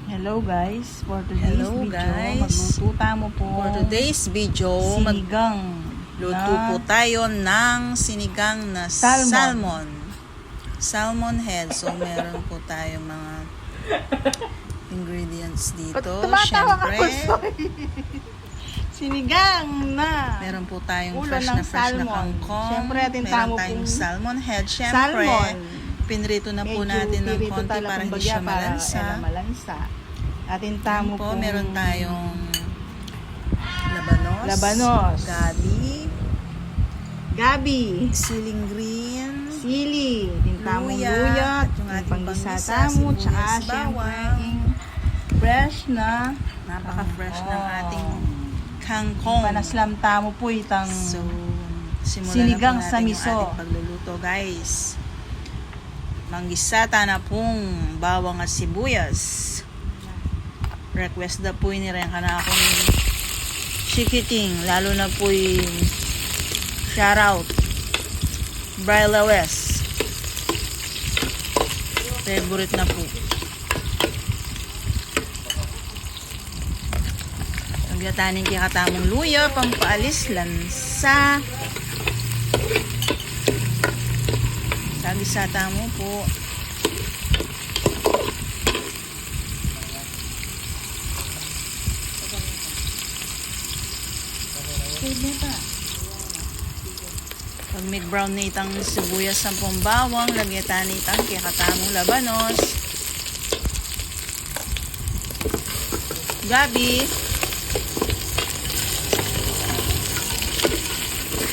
Hello guys, for today's magluto tamo po. For today's video, sinigang luto na po tayo ng sinigang na salmon head. So meron po tayong mga ingredients dito. Syempre, sinigang na meron po tayong ulo fresh ng na salmon. kangkong. Syempre, atin meron tamo tayong pong salmon head. Syempre, pinrito na po natin ng konti para hindi siya malansa. Atin tamo po, pong meron tayong labanos, gabi, siling green, sili, tintamong luya, at yung ating panggisa panggisa, tamo, sibuyas, tsaka syempre bawang. fresh na Napaka-fresh ng ating kangkong. panaslam tamo po itang So, simulan sinigang na po sa natin miso. yung ating pagluluto, guys. Manggisata na pong bawang at sibuyas. Request na po ni rin ka na akong chikiting. Lalo na po yung shoutout Bryla West. Favorite na po. Nagyatanin kaya katamong luya, pampaalis lansa. Sagisata mo po. Pwede pa. Pag may brown na itang sibuyas sa bawang, lagyan itang kaya katamong labanos. Gabi.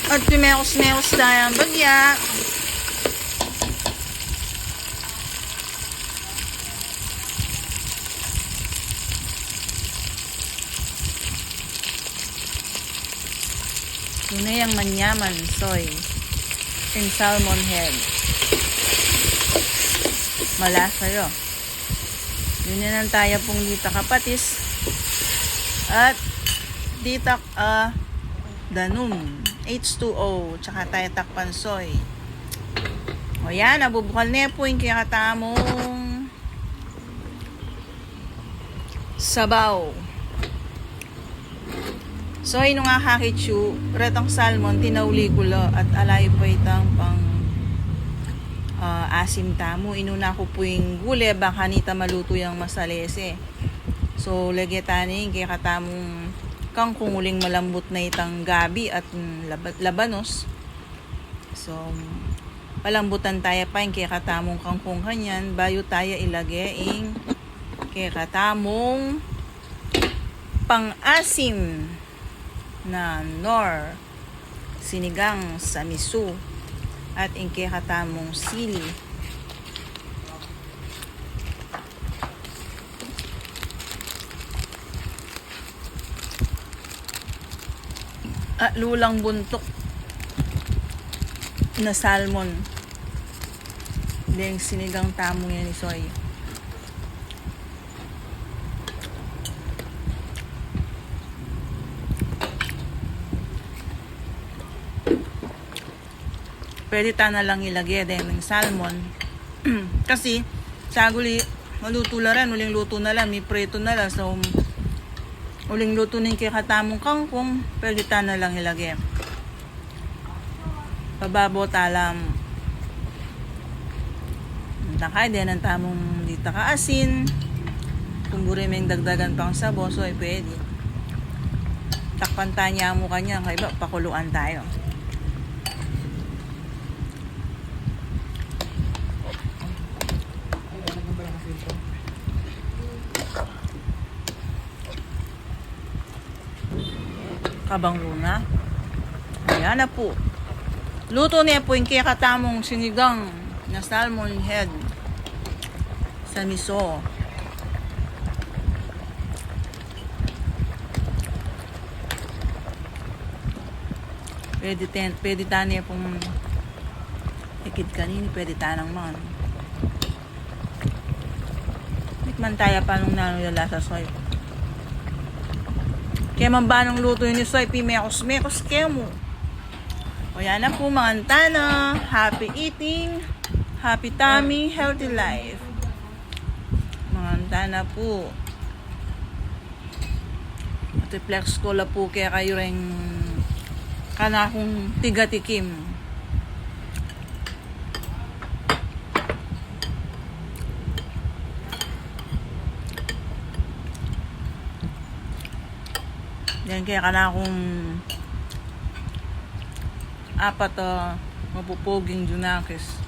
At pimeos-meos tayo ang bagya. Tunay ang manyaman, soy, and salmon head. Malasa yun. Yun na tayo pong dita kapatis. At dita danum, H2O, tsaka tayo takpan soy. O yan, nabubukal na po yung kakatamong sabaw. So, ino nga hakichu, retang salmon, tinauli ko lo, at alay pa itang pang asim tamo. Inuna ko po yung gule, baka nita maluto yung masalese. So, lagyan kaya katamong kangkong uling malambot na itang gabi at labanos. So, palambutan tayo pa yung kaya katamong kangkong kanyan, bayo tayo ilagay yung kaya katamong pang-asim na nor sinigang sa miso at ingke katamong sili. At lulang buntok na salmon. Deng sinigang tamo yan ni Soy. Pwede na lang ilagay din ng salmon. Kasi, saguli, maluto na rin. Uling luto na lang. May preto na lang. So, uling luto ng kikatamong kangkong, pwede na lang ilagay. Pababo talam. Takay din ang tamong dita kaasin. Kung guri may dagdagan pang sabo, so ay pwede. Takpan tanya mo kanya. Kaya ba, pakuluan tayo. Kabang luna. Ayan na po. Luto niya po yung kaya katamong sinigang na salmon head sa miso. Pwede taniya pong ikid kanini, pwede tanang man. Tikman tayo pa nung nanulala sa soy. Kaya mambanong luto yun ni Soy, pimekos-mekos kaya mo. O yan na po mga antana. Happy eating, happy tummy, healthy life. Mga antana po. At i-flex ko la po kaya kayo rin kanakong tigatikim. Yan kaya kanakong apat mapupuging junakis.